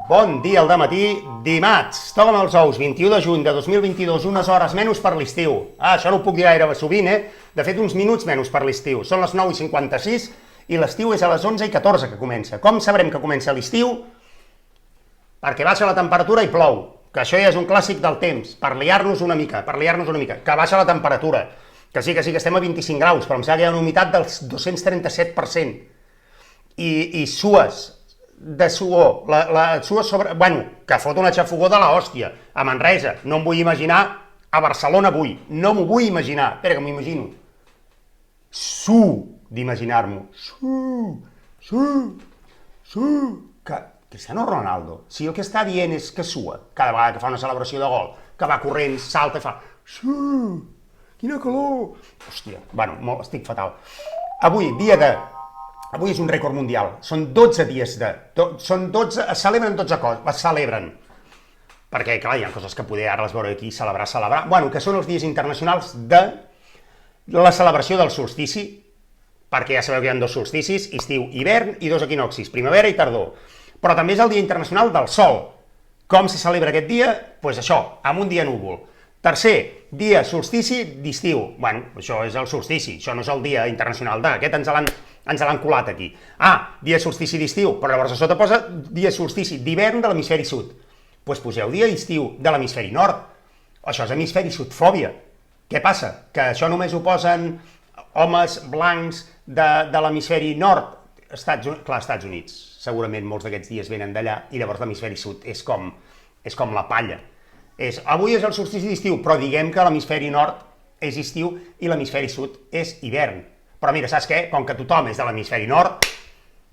Bon dia al dematí, dimarts, toca'm els ous, 21 de juny de 2022, unes hores menys per l'estiu. Això no ho puc dir gaire sovint, De fet, uns minuts menys per l'estiu. Són les 9:56 i l'estiu és a les 11:14 que comença. Com sabrem que comença l'estiu? Perquè baixa la temperatura i plou, que això ja és un clàssic del temps, per liar-nos una mica, que baixa la temperatura, que sí, estem a 25 graus, però em sembla que hi ha una humitat del 237%. I sues de suor, la suor sobre... Bueno, que fot una xafogó de l'hòstia, a Manresa, no em vull imaginar a Barcelona avui, no m'ho vull imaginar, espera que m'ho imagino, d'imaginar-m'ho, que Cristiano Ronaldo, si el que està dient és que sua, cada vegada que fa una celebració de gol, que va corrent, salta i fa, quina calor, hòstia, bueno, estic fatal. Avui és un rècord mundial, són 12 dies es celebren 12 coses, es celebren, perquè clar, hi ha coses que poder ara les veure aquí, celebrar, bueno, que són els dies internacionals de la celebració del solstici, perquè ja sabeu que hi ha dos solsticis, estiu, hivern i dos equinoccis, primavera i tardor, però també és el dia internacional del sol. Com se celebra aquest dia? Doncs això, amb un dia núvol. Tercer, dia solstici d'estiu. Bueno, això és el solstici, això no és el dia internacional d'aquest, ens l'han colat aquí. Dia solstici d'estiu, però llavors a sota posa dia solstici d'hivern de l'hemisferi sud. Doncs poseu dia d'estiu de l'hemisferi nord. Això és hemisferi sudfòbia. Què passa? Que això només ho posen homes blancs de l'hemisferi nord. Estats Units, segurament molts d'aquests dies venen d'allà, i llavors l'hemisferi sud és com la palla. Avui és el solstici d'estiu, però diguem que l'hemisferi nord és estiu i l'hemisferi sud és hivern. Però mira, saps què? Com que tothom és de l'hemisferi nord,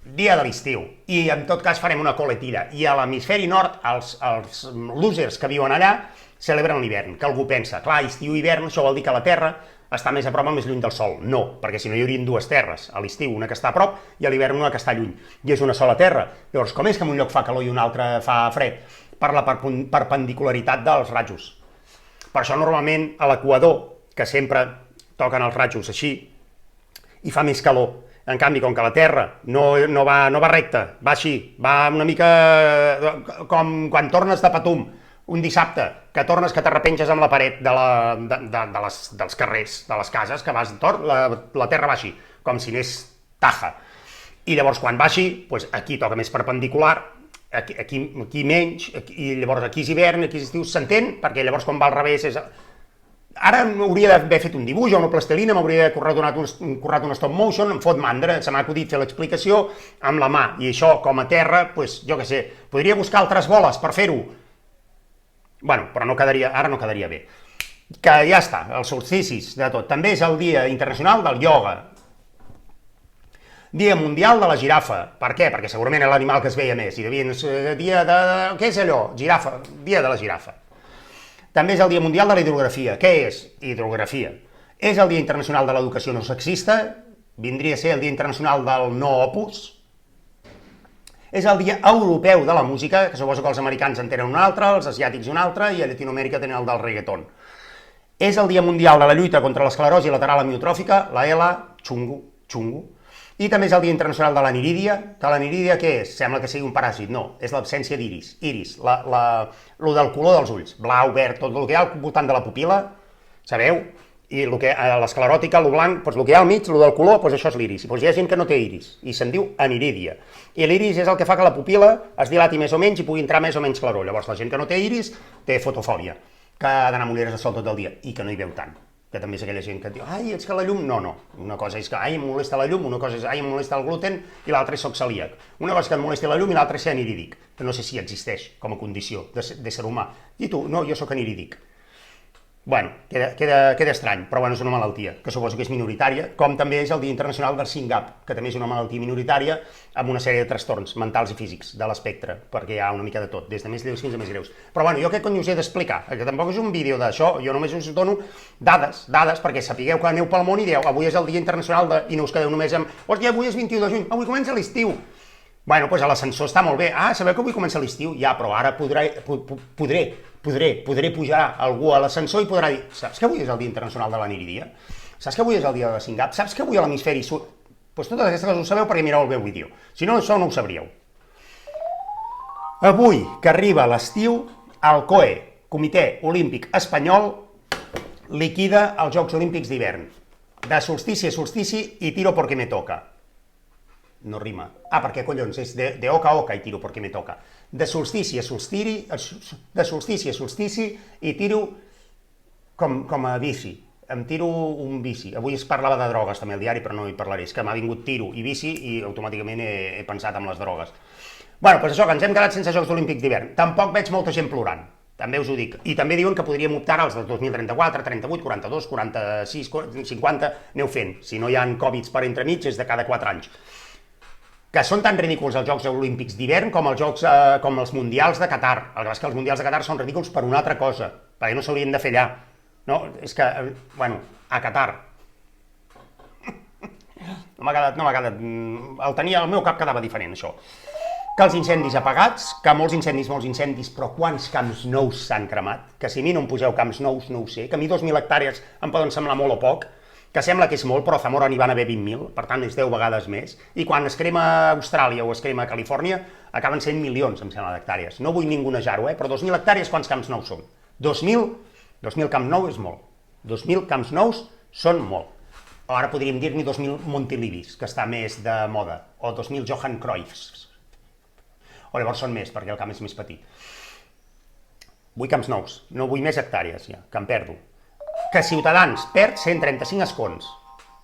dia de l'estiu. I en tot cas farem una coletilla. I a l'hemisferi nord, els losers que viuen allà celebren l'hivern, que algú pensa, clar, estiu i hivern, això vol dir que la Terra està més a prop o més lluny del Sol. No, perquè si no hi haurien dues terres, a l'estiu una que està a prop i a l'hivern una que està lluny, i és una sola Terra. Llavors, com és que en un lloc fa calor i un altre fa fred? Per la perpendicularitat dels rajos. Per això normalment a l'equador, que sempre toquen els rajos així, i fa més calor. En canvi, com que la Terra no va recta, va així, va una mica com quan tornes de Patum, un dissabte, que tornes que t'arrepenges amb la paret dels carrers, de les cases, que vas tort, la Terra va així, com si anés taja. I llavors quan va així, aquí toca més perpendicular, aquí menys, i llavors aquí és hivern, aquí és estiu, s'entén? Perquè llavors quan va al revés és... Ara hauria d'haver fet un dibuix o una plastilina, m'hauria d'haver currat un stop motion, em fot mandra, se m'ha acudit fer l'explicació amb la mà, i això com a terra, jo què sé, podria buscar altres boles per fer-ho. Bueno, però ara no quedaria bé. Que ja està, els solsticis de tot. També és el Dia Internacional del Ioga. Dia Mundial de la Girafa. Per què? Perquè segurament era l'animal que es veia més. I devien dia de... Què és allò? Girafa. Dia de la girafa. També és el Dia Mundial de la Hidrografia. Què és? Hidrografia. És el Dia Internacional de l'Educació No Sexista. Vindria a ser el Dia Internacional del No Opus. És el Dia Europeu de la Música, que suposo que els americans en tenen un altre, els asiàtics un altre, i a Llatinoamèrica tenen el del reggaeton. És el Dia Mundial de la Lluita contra l'esclerosi lateral amiòtrofica, la L, xungo. I també és el Dia Internacional de l'anirídia, que l'anirídia què és? Sembla que sigui un paràsit, no, és l'absència d'iris, lo del color dels ulls, blau, verd, tot el que hi ha al voltant de la pupil·la, sabeu? I l'escleròtica, el blanc, el que hi ha al mig, el del color, això és l'iris. Hi ha gent que no té iris, i se'n diu anirídia. I l'iris és el que fa que la pupil·la es dilati més o menys i pugui entrar més o menys claror. Llavors la gent que no té iris té fotofòbia, que ha d'anar amb ulleres de sol tot el dia, i que no hi veu tant. Que també és aquella gent que diu, ai, és que la llum... No. Una cosa és que, ai, em molesta la llum, una cosa és, ai, em molesta el gluten, i l'altra és soc celíac. Una cosa és que em molesti la llum i l'altra és ser anirídic, que no sé si existeix com a condició d'ésser humà. I tu? No, jo soc anirídic. Bueno, queda estrany, però bueno, és una malaltia, que suposo que és minoritària, com també és el Dia Internacional del SINGAP, que també és una malaltia minoritària amb una sèrie de trastorns mentals i físics de l'espectre, perquè hi ha una mica de tot, des de més lleus fins a més greus. Però bueno, jo què cony us he d'explicar? Que tampoc és un vídeo d'això, jo només us dono dades, perquè sapigueu que aneu pel món i dieu, avui és el Dia Internacional i no us quedeu només amb, hòstia, avui és 21 de juny, avui comença l'estiu. Bueno, doncs a l'ascensor està molt bé. Sabeu que avui comença l'estiu? Ja, però ara podré pujar algú a l'ascensor i podrà dir, saps que avui és el Dia Internacional de l'anirídia? Saps que avui és el dia de la SINGAP? Saps que avui a l'hemisferi sud... Doncs totes aquestes coses ho sabeu perquè mireu el meu vídeo. Si no, això no ho sabríeu. Avui que arriba l'estiu, el COE, Comitè Olímpic Espanyol, liquida els Jocs Olímpics d'hivern. De solstici a solstici i tiro porque me toca. No rima. Perquè collons, és de oca a oca i tiro porque me toca. De solstici a solstici i tiro com a bici. Em tiro un bici. Avui es parlava de drogues també al diari, però no hi parlaré. És que m'ha vingut tiro i bici i automàticament he pensat en les drogues. Bueno, doncs això, que ens hem quedat sense Jocs Olímpics d'hivern. Tampoc veig molta gent plorant. També us ho dic. I també diuen que podríem optar als del 2034, 38, 42, 46, 50, aneu fent. Si no hi ha Covids per entremig, és de cada 4 anys. Que són tan ridículs els Jocs Olímpics d'hivern com els Mundials de Qatar. El que és que els Mundials de Qatar són ridículs per una altra cosa, perquè no s'haurien de fer allà. No, és que, bueno, a Qatar. No m'ha quedat... El meu cap quedava diferent, això. Que els incendis apagats, que molts incendis, però quants camps nous s'han cremat? Que si a mi no em poseu camps nous, no ho sé. Que a mi 2.000 hectàrees em poden semblar molt o poc, que sembla que és molt, però a Zamora n'hi van haver 20.000, per tant és 10 vegades més. I quan es crema a Austràlia o es crema a Califòrnia, acaben sent milions, em sembla, d'hectàrees. No vull ningunejar-ho, però 2.000 hectàrees, quants camps nous són? 2.000 camps nous és molt. 2.000 camps nous són molt. O ara podríem dir-ne 2.000 Montilivis, que està més de moda, o 2.000 Johan Cruyffs. O llavors són més, perquè el camp és més petit. Vull camps nous, no vull més hectàrees, ja, que em perdo. Que Ciutadans perd 135 escons.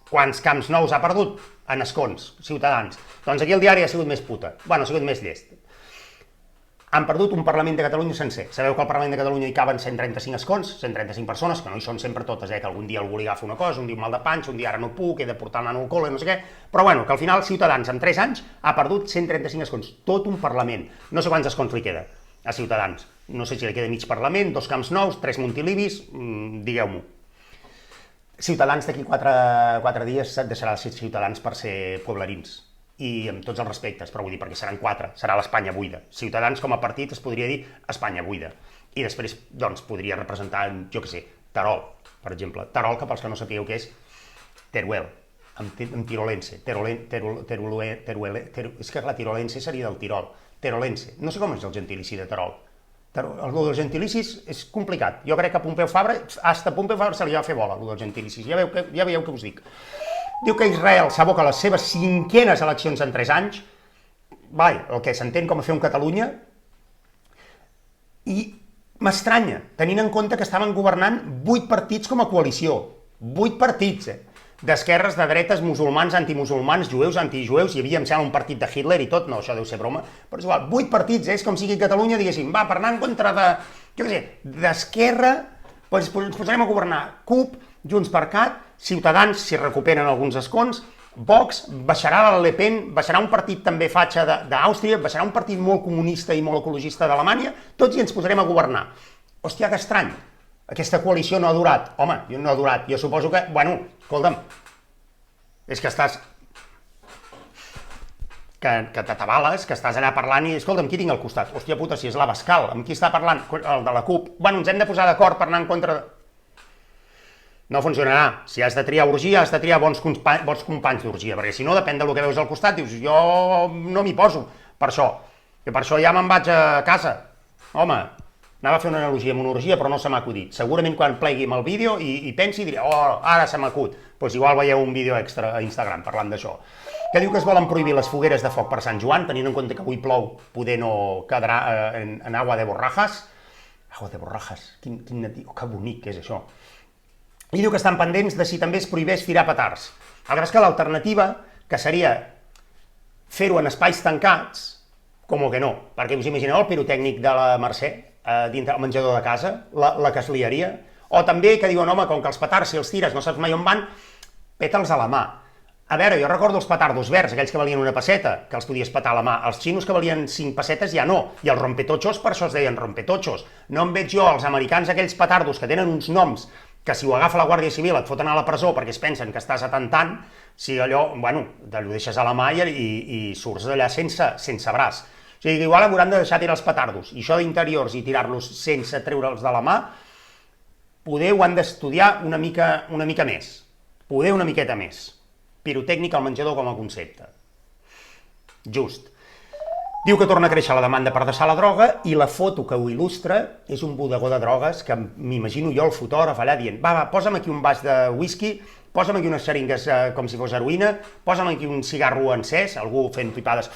Quants camps nous ha perdut? En escons, Ciutadans. Doncs aquí el diari ha sigut més puta. Bueno, ha sigut més llest. Han perdut un Parlament de Catalunya sencer. Sabeu que al Parlament de Catalunya hi caben 135 escons, 135 persones, que no hi són sempre totes, que algun dia algú li agafa una cosa, un dia un mal de panxa, un dia ara no puc, he de portar el nano al col·le, no sé què, però bueno, que al final Ciutadans en 3 anys ha perdut 135 escons, tot un Parlament. No sé quants escons li queda a Ciutadans, no sé si li queda mig Parlament, 2 camps nous, 3 Montilivis, digueu-m'ho. Ciutadans d'aquí 4 dies deixarà de ser Ciutadans per ser pueblerins. I amb tots els respectes, però vull dir, perquè seran 4, serà l'Espanya buida. Ciutadans com a partit es podria dir Espanya buida. I després, doncs, podria representar, jo què sé, Terol, per exemple. Terol, que pels que no sapigueu què és, Teruel, en tirolense. És que la tirolense seria del Tirol. Terolense. No sé com és el gentilici de Terol. El dels gentilicis és complicat. Jo crec que Pompeu Fabra, hasta Pompeu Fabra se li va fer bola, el dels gentilicis. Ja veieu què us dic. Diu que Israel s'aboca a les seves 5enes eleccions en 3 anys, el que s'entén com a fer un Catalunya, i m'estranya, tenint en compte que estaven governant 8 partits com a coalició, 8 partits, d'esquerres, de dretes, musulmans, antimusulmans, jueus, antijueus, hi havia, em sembla, un partit de Hitler i tot, no, això deu ser broma, però és igual, 8 partits, és com si aquí a Catalunya diguéssim, per anar en contra de, jo què sé, d'esquerra, doncs ens posarem a governar CUP, Junts per Cat, Ciutadans, si recuperen alguns escons, Vox, baixarà la Le Pen, baixarà un partit també fatxa d'Àustria, baixarà un partit molt comunista i molt ecologista d'Alemanya, tots i ens posarem a governar. Hòstia, que estrany, aquesta coalició no ha durat. Home, no ha durat, jo suposo que, bueno, escolta'm, és que estàs... que t'atabales, que estàs allà parlant i, escolta'm, qui tinc al costat? Hòstia puta, si és l'Abascal, amb qui està parlant? El de la CUP. Bueno, ens hem de posar d'acord per anar en contra de... No funcionarà. Si has de triar orgia, has de triar bons companys d'orgia, perquè si no, depèn del que veus al costat, dius, jo no m'hi poso per això, que per això ja me'n vaig a casa. Home, anava a fer una analogia amb una orgia, però no se m'ha acudit. Segurament quan plegui amb el vídeo i pensi, diré, oh, ara se m'acut. Doncs igual veieu un vídeo extra a Instagram parlant d'això. Que diu que es volen prohibir les fogueres de foc per Sant Joan, tenint en compte que avui plou, poder no quedarà en agua de borrajas. Agua de borrajas, que bonic que és això. I diu que estan pendents de si també es prohibeix tirar petards. El que és que l'alternativa, que seria fer-ho en espais tancats, com que no, perquè us imagineu el pirotècnic de la Mercè, dintre el menjador de casa, la que es liaria, o també que diuen, home, com que els petards, si els tires, no saps mai on van, peta'ls a la mà. A veure, jo recordo els petardos verds, aquells que valien una pesseta, que els podies petar a la mà. Els xinos que valien 5 pessetes ja no. I els rompetotxos, per això es deien rompetotxos. No em veig jo, els americans, aquells petardos que tenen uns noms que si ho agafa la Guàrdia Civil et foten a la presó perquè es pensen que estàs atentant, si allò, bueno, te ho deixes a la mà i surts d'allà sense braç. O sigui, igual hauran de deixar tirar els petardos. I això d'interiors i tirar-los sense treure'ls de la mà, poder ho han d'estudiar una mica més. Poder una miqueta més. Pirotècnica al menjador com a concepte. Just. Diu que torna a créixer la demanda per deixar la droga i la foto que ho il·lustra és un bodegó de drogues que m'imagino jo el fotògraf allà dient va, posa'm aquí un vas de whisky, posa'm aquí unes xeringues com si fos heroïna, posa'm aquí un cigarro encès, algú fent pipades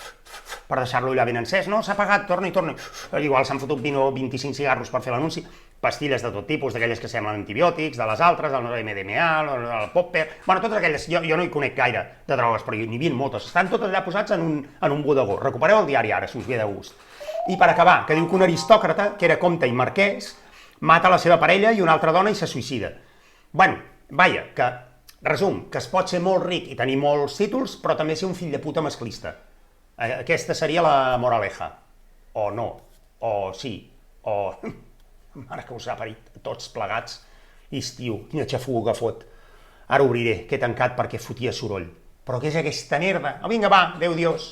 per deixar-lo allà ben encès, no, s'ha apagat, torna i torna. Igual s'han fotut 20 o 25 cigarros per fer l'anunci, pastilles de tot tipus, d'aquelles que semblen antibiòtics, de les altres, del MDMA, el popper, bueno, totes aquelles, jo no hi conec gaire de drogues, però n'hi havia moltes, estan totes allà posats en un bodegó. Recupereu el diari ara, si us ve de gust. I per acabar, que diu que un aristòcrata, que era comte i marquès, mata la seva parella i una altra dona i se suïcida. Bueno, vaja, que, resum, que es pot ser molt ric i tenir molts títols, però també ser un fill de puta masclista. Aquesta seria la moraleja. O no, o sí, o... Mare que us ha parit, tots plegats. Estiu, quina xafuga fot. Ara obriré, que he tancat perquè fotia soroll. Però què és aquesta merda? Oh, vinga, va, adéu, dios.